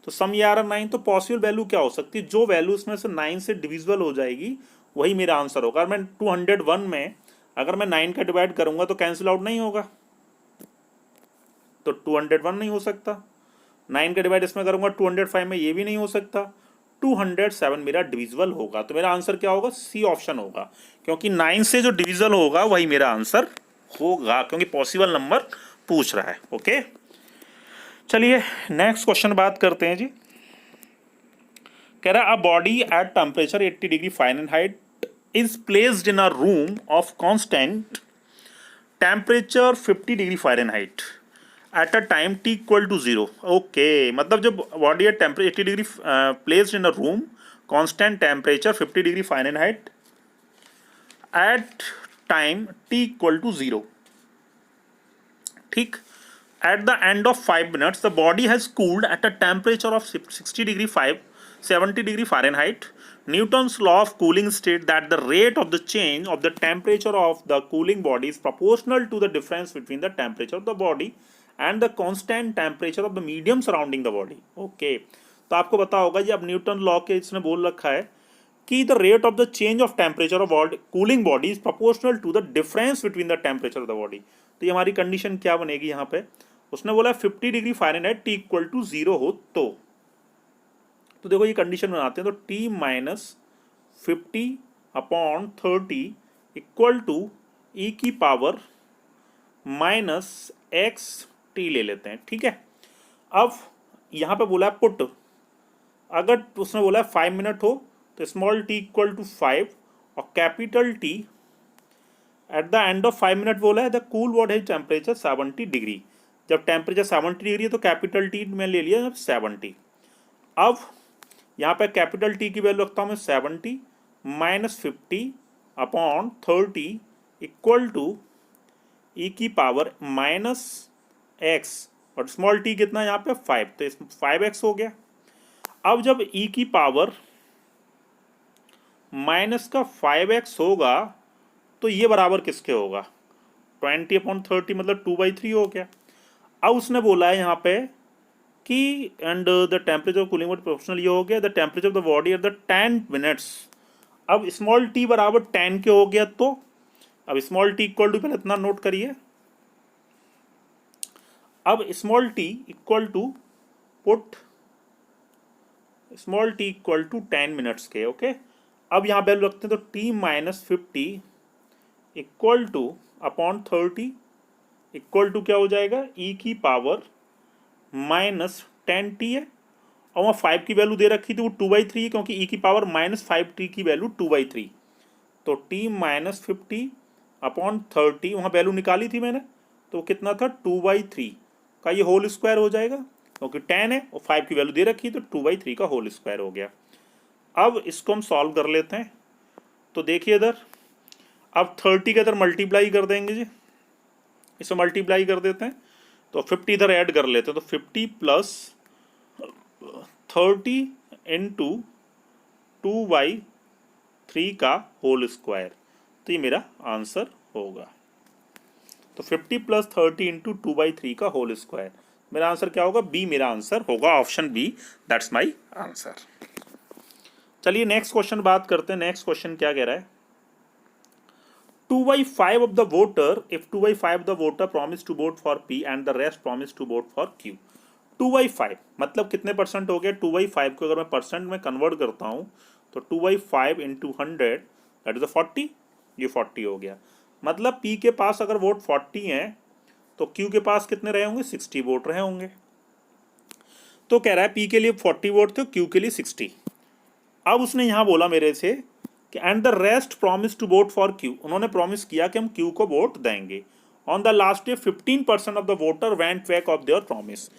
तो सम ये आ रहा 9। तो पॉसिबल वैल्यू क्या हो सकती है? जो वैल्यू इसमें से 9 से डिविजिबल हो जाएगी वही मेरा आंसर होगा। मैं 201 में अगर मैं 9 का डिवाइड करूंगा तो कैंसिल आउट नहीं होगा, तो 201 नहीं हो सकता। 9 का डिवाइड इसमें करूंगा 205 में, ये भी नहीं हो सकता। 207 मेरा डिविजिबल होगा। तो मेरा आंसर क्या होगा? सी ऑप्शन होगा, क्योंकि 9 से जो डिविजिबल होगा वही मेरा आंसर होगा, क्योंकि पॉसिबल नंबर पूछ रहा है। ओके, चलिए नेक्स्ट क्वेश्चन बात करते हैं जी। कह रहा है a body at temperature 80 degree Fahrenheit is placed in a room of constant temperature 50 degree Fahrenheit. At a time t equal to 0। Okay, मतलब जब body at temperature 80 degree placed in a room, constant temperature 50 degree Fahrenheit at time t equal to 0, ठीक। At the end of 5 minutes the body has cooled at a temperature of 60 degree 70 degree Fahrenheit. Newton's law of cooling state that the rate of the change of the temperature of the cooling body is proportional to the difference between the temperature of the body and the constant temperature of the medium surrounding the body। Okay, तो आपको पता होगा जी, अब न्यूटन लॉ के इसने बोल रखा है कि the rate of the change of temperature of cooling body is proportional to the difference between the temperature of the body. तो ये हमारी कंडीशन क्या बनेगी यहाँ पे, उसने बोला 50 degree Fahrenheit t equal to 0 हो तो देखो ये कंडीशन बनाते हैं, तो t minus 50/30 equal to e की पावर माइनस एक्स टी ले लेते हैं, ठीक है। अब यहाँ पे बोला है पुट, अगर उसने बोला है 5 मिनट हो तो स्मॉल t इक्वल टू 5 और capital T eight the end of 5 minute बोला है द कूल बॉडी है टेम्परेचर 70 डिग्री। जब टेम्परेचर 70 डिग्री है तो कैपिटल T में ले लिया 70। अब यहाँ पे कैपिटल T की वैल्यू रखता हूँ मैं 70 माइनस 50/30 इक्वल टू e की पावर माइनस एक्स और स्मॉल t कितना यहाँ पे 5, तो 5x हो गया। अब जब e की पावर माइनस का 5x होगा तो ये बराबर किसके होगा, 20/30 मतलब 2/3 हो गया। अब उसने बोला है यहाँ पे कि and the temperature of cooling body proportional, ये हो गया the temperature of the body at the 10 minutes. अब स्मॉल t बराबर 10 के हो गया, तो अब स्मॉल t इक्वल टू, पहले इतना नोट करिए, अब small t equal to put small t equal to 10 minutes के, ओके। अब यहाँ वैल्यू रखते हैं तो t minus 50 equal to upon 30 equal to क्या हो जाएगा, e की पावर माइनस 10t है, और वहाँ 5 की वैल्यू दे रखी थी वो 2/3 है, क्योंकि e की पावर माइनस 5t की वैल्यू 2/3, तो t माइनस 50/30 वहाँ वैल्यू निकाली थी मैंने, तो कितना था 2/3 का ये होल स्क्वायर हो जाएगा, क्योंकि 10 है और 5 की वैल्यू दे रखी तो 2/3 का होल स्क्वायर हो गया। अब इसको हम सॉल्व कर लेते हैं, तो देखिए इधर अब 30 के इधर मल्टीप्लाई कर देंगे जी, इसे मल्टीप्लाई कर देते हैं, तो 50 इधर ऐड कर लेते हैं, तो 50 प्लस 30 इंटू 2/3 का होल स्क्वायर, तो ये मेरा आंसर होगा। तो 50 प्लस 30 इंटू 2/3 का होल स्क्वायर, मेरा आंसर क्या होगा, बी मेरा आंसर होगा, option B, that's my answer. चलिए नेक्स्ट क्वेश्चन बात करते हैं। नेक्स्ट क्वेश्चन क्या कह रहा है, 2/5 of the voter, if 2/5 the voter promise to vote for P and the rest promise to vote for Q। 2/5 मतलब कितने परसेंट हो गया, 2/5 को अगर मैं परसेंट में कन्वर्ट करता हूँ तो 2/5 इंटू 100 दैट इज 40, ये 40 हो गया। मतलब P के पास अगर वोट 40 हैं तो Q के पास कितने रहे होंगे, 60 वोट रहे होंगे। तो कह रहा है P के लिए 40 वोट थे, Q के लिए 60। अब उसने यहाँ बोला मेरे से कि and the rest promise to vote for Q, उन्होंने प्रॉमिस किया कि हम क्यू को वोट देंगे। On the last day 15% of the voter went back of their promise.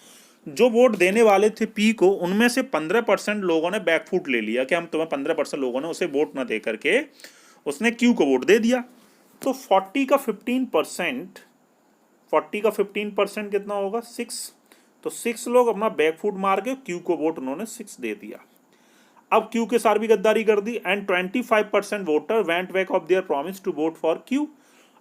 जो वोट देने वाले थे पी को, उनमें से 15% लोगों ने बैकफुट ले लिया कि हम तुम्हें 15% लोगों ने उसे वोट न दे करके उसने क्यू को वोट दे दिया। तो 40 का 15% कितना होगा, 6। तो 6 लोग अपना बैकफुट मार के क्यू को वोट उन्होंने 6 दे दिया। अब क्यू के साथ भी गद्दारी कर दी and 25% voter went back of their promise to vote for Q.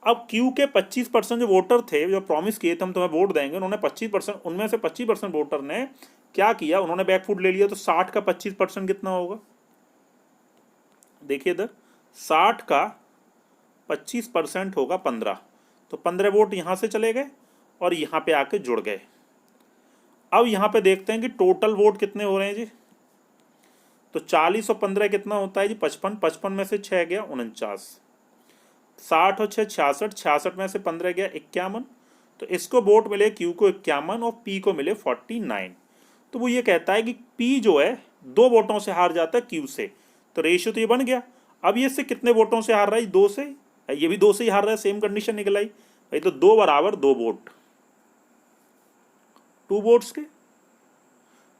अब क्यू के 25% जो वोटर थे, जो प्रॉमिस किए थे हम तुम्हें वोट देंगे, उन्होंने 25%, उनमें से 25% वोटर ने क्या किया, उन्होंने बैकफुट ले लिया। तो 60 का 25% कितना होगा, देखिए इधर 60 का 25% होगा 15। तो 15 वोट यहाँ से चले गए और यहाँ पे आके जुड़ गए। अब यहाँ पे देखते हैं कि टोटल वोट कितने हो रहे हैं जी। तो 40 और 15 कितना होता है जी, 55। 55 में से 6 गया 49, 60 और 6 66, 66 में से 15 गया 51। तो इसको वोट मिले क्यू को 51 और पी को मिले 49। तो वो ये कहता है कि पी जो है 2 वोटों से हार जाता है क्यू से। तो रेशियो तो ये बन गया। अब ये इससे कितने वोटों से हार रहा है, 2 से, ये भी 2 से ही हार रहा है, सेम कंडीशन निकल आई भाई। तो 2 बराबर 2 वोट, 2 वोट्स के,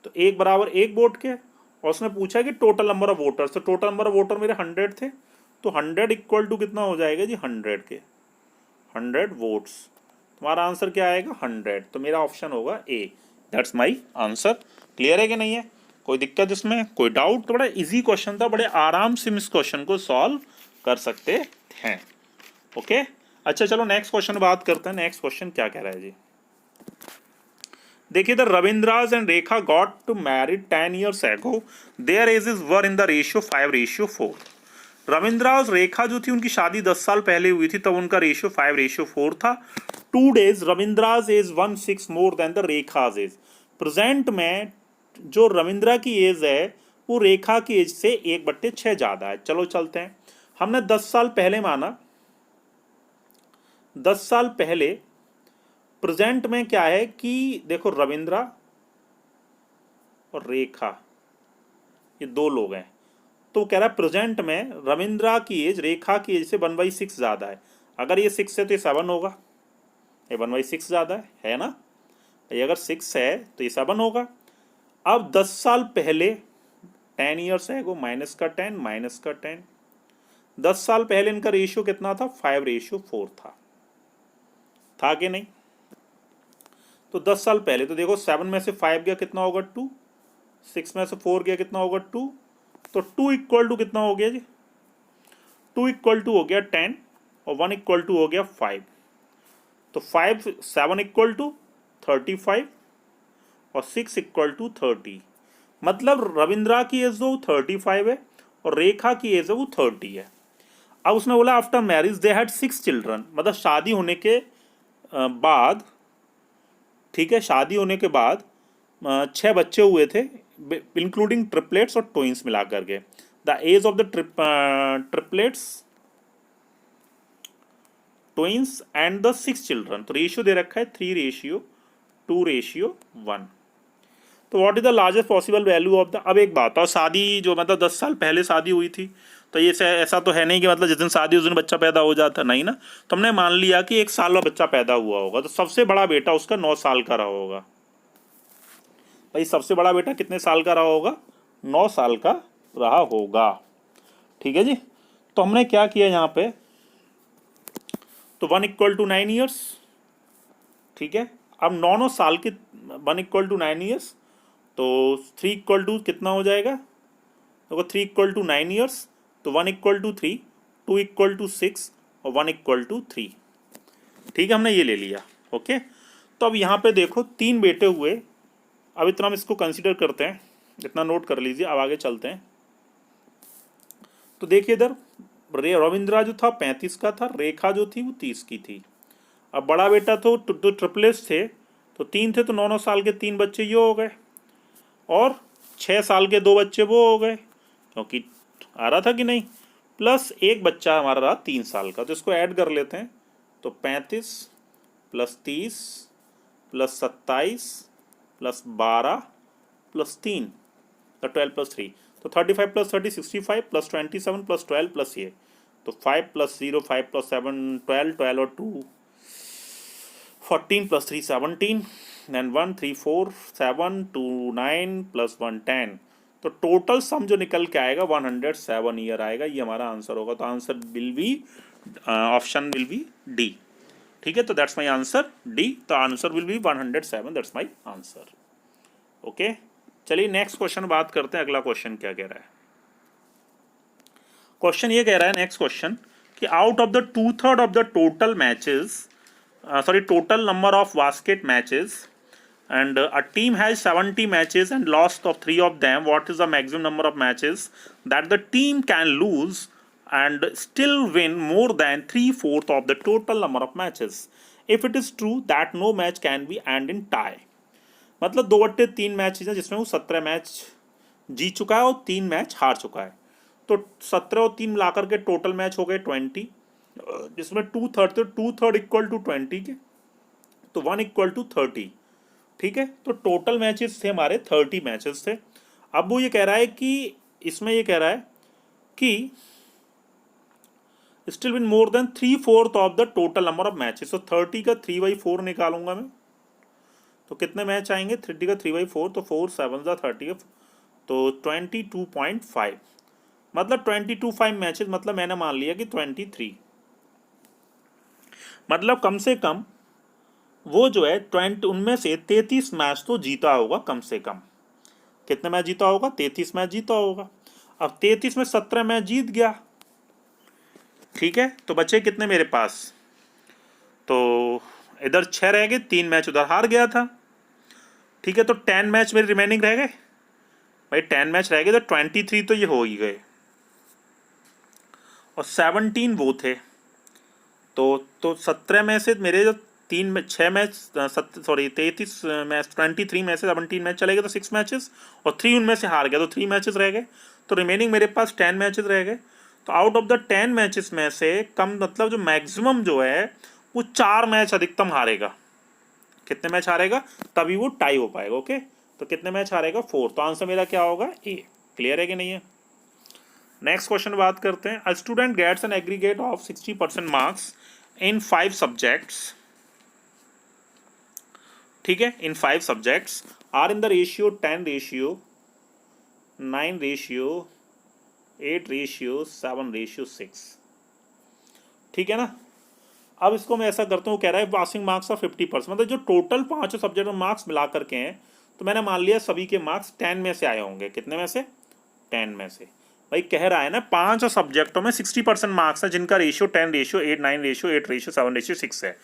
तो 1 बराबर 1 वोट के। और उसने पूछा कि टोटल नंबर ऑफ वोटर्स, तो टोटल नंबर ऑफ वोटर मेरे 100 थे, तो 100 इक्वल टू कितना हो जाएगा जी 100 के, 100 वोट्स। तुम्हारा आंसर क्या आएगा 100, तो मेरा ऑप्शन होगा A. That's my answer. Clear है कि नहीं है, कोई दिक्कत इसमें, कोई डाउट? तो बड़ा इजी क्वेश्चन था, बड़े आराम से इस क्वेश्चन को सॉल्व कर सकते हैं। ओके अच्छा चलो नेक्स्ट क्वेश्चन बात करते हैं। नेक्स्ट क्वेश्चन क्या कह रहा है जी, देखिए the Ravindra's and Rekha got to married 10 years ago, their ages were in the ratio 5:4। Ravindra और रेखा जो थी उनकी शादी 10 साल पहले हुई थी, तब उनका रेशियो 5:4 था। 2 days Ravindra's age 1/6 more than the Rekha's age. Present में जो रविंद्रा की एज है वो रेखा की एज से 1/6 ज्यादा है। चलो चलते हैं, हमने 10 साल पहले माना, 10 साल पहले। प्रेजेंट में क्या है कि देखो रविंद्रा और रेखा ये 2 लोग हैं, तो कह रहा है प्रेजेंट में रविंद्रा की एज रेखा की एज से 1/6 ज्यादा है। अगर ये 6 है तो ये 7 होगा, ये 1/6 ज्यादा है ना, ये अगर 6 है तो ये 7 होगा। अब 10 साल पहले 10 years है, माइनस का 10 माइनस का 10, 10 साल पहले इनका रेशियो कितना था 5:4 था कि नहीं? तो 10 साल पहले, तो देखो 7 में से 5 गया कितना होगा 2, 6 में से 4 गया कितना होगा 2, तो 2 इक्वल टू कितना हो गया जी, 2 इक्वल टू हो गया 10 और 1 इक्वल टू हो गया 5। तो 7 इक्वल टू 35 और 6 इक्वल टू 30। मतलब रविंद्रा की एज वो 35 है और रेखा की एज है वो 30 है। अब उसने बोला after marriage they had 6 children, मतलब शादी होने के बाद, ठीक है, शादी होने के बाद 6 बच्चे हुए थे, इंक्लूडिंग ट्रिपलेट्स और ट्विंस मिला करके। The age of the triplets, twins and the 6 children, तो रेशियो दे रखा है 3:2:1। तो what is the largest possible value of the, अब एक बात, और शादी जो मतलब 10 साल पहले शादी हुई थी, तो ये ऐसा तो है नहीं कि मतलब जिस दिन शादी उस दिन बच्चा पैदा हो जाता, नहीं ना। तो हमने मान लिया कि 1 साल में बच्चा पैदा हुआ होगा, तो सबसे बड़ा बेटा उसका 9 साल का रहा होगा। भाई सबसे बड़ा बेटा कितने साल का रहा होगा, 9 साल का रहा होगा, ठीक है जी। तो हमने क्या किया यहाँ पे, तो 1 इक्वल टू 9 years, ठीक है। अब 9 साल के 1 इक्वल टू 9 years, तो 3 इक्वल टू कितना हो जाएगा, देखो 3 इक्वल टू 9 years, तो 1 इक्वल टू 3, 2 इक्वल टू 6 और 1 इक्वल टू 3, ठीक है, हमने ये ले लिया। ओके, तो अब यहाँ पे देखो 3 बेटे हुए, अब इतना हम इसको कंसीडर करते हैं, इतना नोट कर लीजिए। अब आगे चलते हैं, तो देखिए इधर रविंद्रा जो था 35 का था, रेखा जो थी वो 30 की थी। अब बड़ा बेटा तो ट्रिपलेट्स थे, तो 3 थे, तो 9 साल के 3 बच्चे ये हो गए, और 6 साल के 2 बच्चे वो हो गए, क्योंकि आ रहा था कि नहीं, प्लस एक बच्चा हमारा रहा 3 साल का, तो इसको ऐड कर लेते हैं। तो 35 प्लस 30 प्लस 27 प्लस 12 प्लस 3, तो 12 प्लस 3, तो 35 प्लस 30 65 प्लस 27 प्लस 12 प्लस ये, तो 5 प्लस 0 5 प्लस 7 12, 12 और 2 14 प्लस 3 17, देन 1 3 4 7 2 9 प्लस 1 10, तो टोटल सम जो निकल के आएगा 107 ईयर आएगा, ये हमारा आंसर होगा। तो answer will B, option will B D, ठीक है। तो दैट्स माय आंसर डी, तो answer will B 107, that's my answer. Okay, चलिए नेक्स्ट क्वेश्चन बात करते हैं। अगला क्वेश्चन क्या कह रहा है, क्वेश्चन ये कह रहा है नेक्स्ट क्वेश्चन कि out of the 2/3 of the total matches, total number of basket matches, and a team has 70 matches and lost of 3 of them, what is the maximum number of matches that the team can lose and still win more than 3/4 of the total number of matches if it is true that no match can be end in tie। मतलब 2/3 मैचेस हैं जिसमें वो 17 मैच जीत चुका है और 3 मैच हार चुका है, तो 17 और 3 मिलाकर के टोटल मैच हो गए 20, जिसमें 2/3 थे, 2/3 इक्वल टू 20 के, तो 1 इक्वल टू 30, ठीक है। तो टोटल मैचेस थे हमारे 30 मैचेस थे। अब वो ये कह रहा है कि इसमें ये कह रहा है कि still win more than 3/4 of the total number of matches, तो 30 का 3/4 निकालूंगा मैं, तो कितने मैच आएंगे, 30 का 3/4, तो 4 7 जा 30, तो 22.5, मतलब 22.5 मैचेस, मतलब मैंने मान लिया कि 23, मतलब कम से कम वो जो है 20 उनमें से 33 मैच तो जीता होगा कम से कम। कितने मैच जीता होगा, 33 मैच जीता होगा। अब 33 में 17 मैच जीत गया, ठीक है, तो बचे कितने मेरे पास, तो इधर 6 रह गए, 3 मैच उधर हार गया था, ठीक है, तो 10 मैच मेरे रिमेनिंग रह गए भाई, 10 मैच रह गए, तो 23 तो ये हो ही गए, और 17 वो थे, तो 17 में से मेरे जो 6 मैच, सॉरी 33 मैच, 23 में से 17 मैच चले गए, तो 6 मैचेस, और 3 उनमें से हार गया, तो 3 मैचेस रह गए, तो रिमेनिंग मेरे पास 10 मैचेस रह गए। तो आउट ऑफ द 10 मैचेस में से कम, मतलब जो मैक्सिमम जो है वो 4 मैच अधिकतम हारेगा। कितने मैच हारेगा, तभी वो टाई हो पाएगा। ओके, तो कितने मैच हारेगा, 4, तो आंसर मेरा क्या होगा, ए। क्लियर है कि नहीं है। नेक्स्ट क्वेश्चन बात करते हैं। A student gets an aggregate of 60% marks in 5 subjects, ठीक है, इन 5 subjects are in the ratio 10 ratio 9 ratio 8 ratio 7 ratio 6, ठीक है ना। अब इसको मैं ऐसा करता हूँ, कह रहा है पासिंग मार्क्स ऑफ 50%, मतलब जो टोटल 5 सब्जेक्ट में मार्क्स मिला करके हैं, तो मैंने मान लिया सभी के मार्क्स 10 में से आए होंगे। कितने में से, 10 में से। भाई कह रहा है ना 5 सब्जेक्टों में 60% मार्क्स है, जिनका ratio 10 ratio 8 9 ratio 8 ratio 7 ratio 6 है।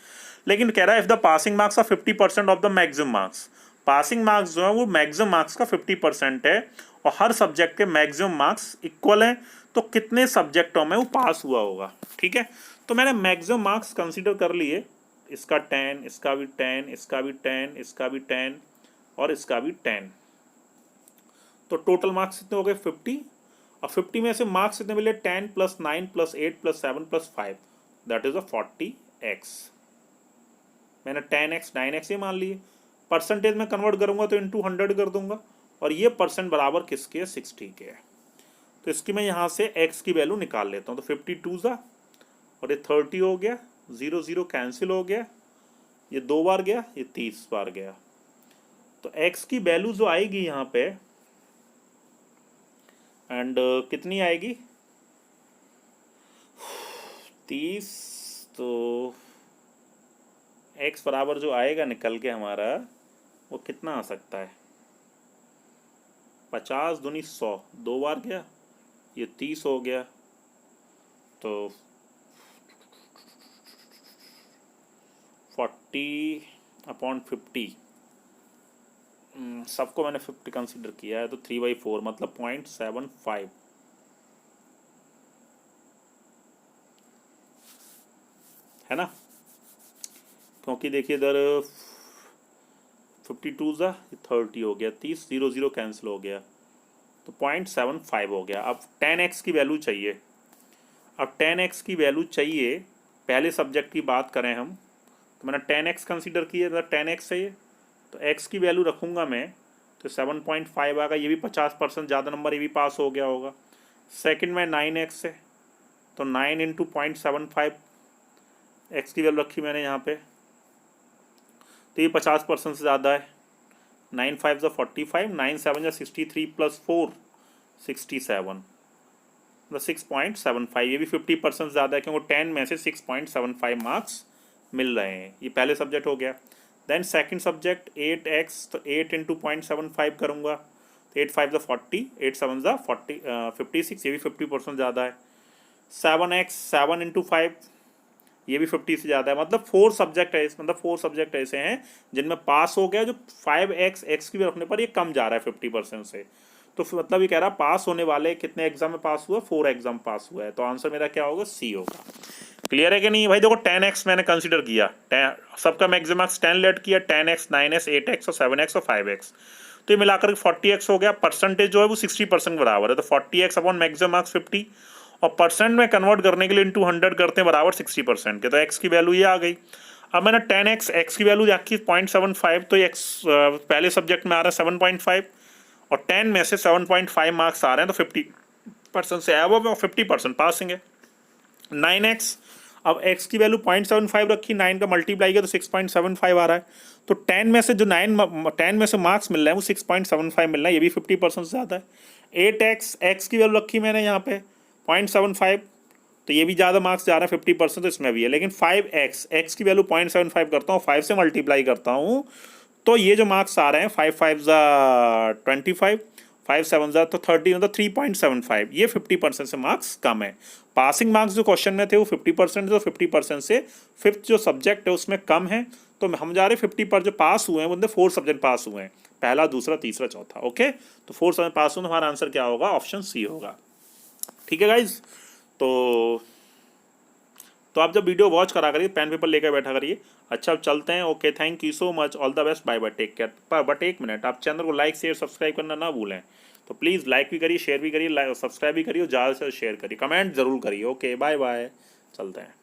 लेकिन कह रहा है if the passing marks of 50% of the maximum marks, passing marks जो है वो मैक्सिमम मार्क्स का 50% है, और हर सब्जेक्ट के मैक्सिमम मार्क्स इक्वल हैं, तो कितने सब्जेक्टों में वो पास हुआ होगा। ठीक है, तो मैंने मैक्सिमम मार्क्स कंसीडर कर लिए, इसका 10, इसका भी 10, इसका भी 10, इसका भी 10, और इसका भी 10, तो टोटल मार्क्स कितने हो गए, 50। और 50 में से मार्क्स कितने मिले, 10 + 9 + 8 + 7 + 5, दैट इज 40x। मैंने 10x 9x ये मान लिए। परसेंटेज में कन्वर्ट करूंगा तो इंटू 100 कर दूंगा, और ये परसेंट बराबर किसके है, 60 के है। तो इसकी मैं यहाँ से x की वैल्यू निकाल लेता हूँ। तो 52 ज़ा, और ये 30 हो गया, 0 0 कैंसिल हो गया, ये 2 बार गया, ये 30 बार गया। तो x की वैल्यू जो आएगी यहाँ पे, एंड कितनी आएगी, 30, तो x बराबर जो आएगा निकल के हमारा, वो कितना आ सकता है, 50 दूनी 100, 2 बार गया, ये 30 हो गया, तो 40/50, सबको मैंने 50 कंसीडर किया है, तो 3/4 मतलब 0.75, है ना। क्योंकि देखिए इधर 52 ज़ा 30 हो गया, 30 0 0 कैंसिल हो गया, तो 0.75 हो गया। अब 10x की वैल्यू चाहिए। अब 10x की वैल्यू चाहिए, पहले सब्जेक्ट की बात करें हम, तो मैंने 10x कंसीडर किया था, 10x चाहिए, तो x की वैल्यू रखूँगा मैं, तो 7.5 आएगा, ये भी 50% ज़्यादा नंबर, ये भी पास हो गया होगा। सेकंड में 9x है, तो 9 × 0.75, x की वैल्यू रखी मैंने यहाँ पे, तो ये 50% से ज़्यादा है। 9 5 ज़ा 45, 9 7 ज़ा 63 + 4 67, मतलब 6.75, ये भी 50% ज़्यादा है, क्योंकि 10 में से 6.75 मार्क्स मिल रहे हैं। ये पहले सब्जेक्ट हो गया। देन सेकंड सब्जेक्ट 8x, तो 8 × 0.75 करूँगा, तो 8 5 ज़ा 40, 8 7 ज़ा 56, ये भी 50% ज़्यादा है। 7x 7 × 5, ये भी 50 से ज़्यादा है। मतलब 4 सब्जेक्ट है, मतलब 4 सब्जेक्ट ऐसे हैं जिनमें पास हो गया, जो 5x x की भी रखने पर ये कम जा रहा है 50% से। तो मतलब ये कह रहा है पास होने वाले कितने एग्जाम में पास हुआ, 4 एग्जाम पास हुआ है। तो आंसर मेरा क्या होगा, सी होगा। क्लियर है कि नहीं भाई। देखो 10x मैंने कंसीडर किया, सबका मैक्सिमम मार्क्स 10 लेट किया, 10x 9x 8x और 7x और 5x, तो ये मिलाकर 40x हो गया। परसेंटेज जो है वो 60% बराबर है, तो 40x अपॉन मैक्सिमम मार्क्स 50, और परसेंट में कन्वर्ट करने के लिए इंटू 100 करते हैं बराबर 60% के, तो x की वैल्यू ये आ गई। अब मैंने 10x x की वैल्यू रखी 0.75, तो x पहले सब्जेक्ट में आ रहा है 7.5, और 10 में से 7.5 मार्क्स आ रहे हैं, तो 50% से अब 50% पासिंग है। 9x अब x की वैल्यू 0.75 रखी, 9 का मल्टीप्लाई किया तो 6.75 आ रहा है। तो 10 में से जो 10 में से मार्क्स मिल रहा है वो 6.75 मिल रहा है, ये भी 50% से ज़्यादा है। 8x, x की वैल्यू रखी मैंने यहाँ पे 0.75, तो ये भी ज़्यादा मार्क्स जा रहा है 50%, तो इसमें भी है। लेकिन 5x, x की वैल्यू 0.75 करता हूँ, 5 से मल्टीप्लाई करता हूँ, तो ये जो मार्क्स आ रहे हैं 5 5 ज़ा 25, 5 7 ज़ा तो 30, मतलब 3.75, ये 50% से मार्क्स कम है। पासिंग मार्क्स जो क्वेश्चन में थे वो 50%, तो 50% से फिफ्थ जो सब्जेक्ट है उसमें कम है, तो हम जा रहे 50 पर जो पास हुए हैं वो 4 सब्जेक्ट पास हुए हैं, पहला, दूसरा, तीसरा, चौथा। ओके, तो 4 सब्जेक्ट पास हुए, हमारा आंसर क्या होगा? ऑप्शन सी होगा। ठीक है गाइज, तो आप जब वीडियो वॉच करा करिए, पेन पेपर लेकर बैठा करिए। अच्छा, अब चलते हैं। Okay, thank you so much, all the best, bye bye, take care. But एक मिनट, आप चैनल को लाइक शेयर सब्सक्राइब करना ना भूलें। तो प्लीज़ लाइक भी करिए, शेयर भी करिए, सब्सक्राइब भी करिए, ज़्यादा से शेयर करिए, कमेंट जरूर करिए। ओके, बाय बाय, चलते हैं।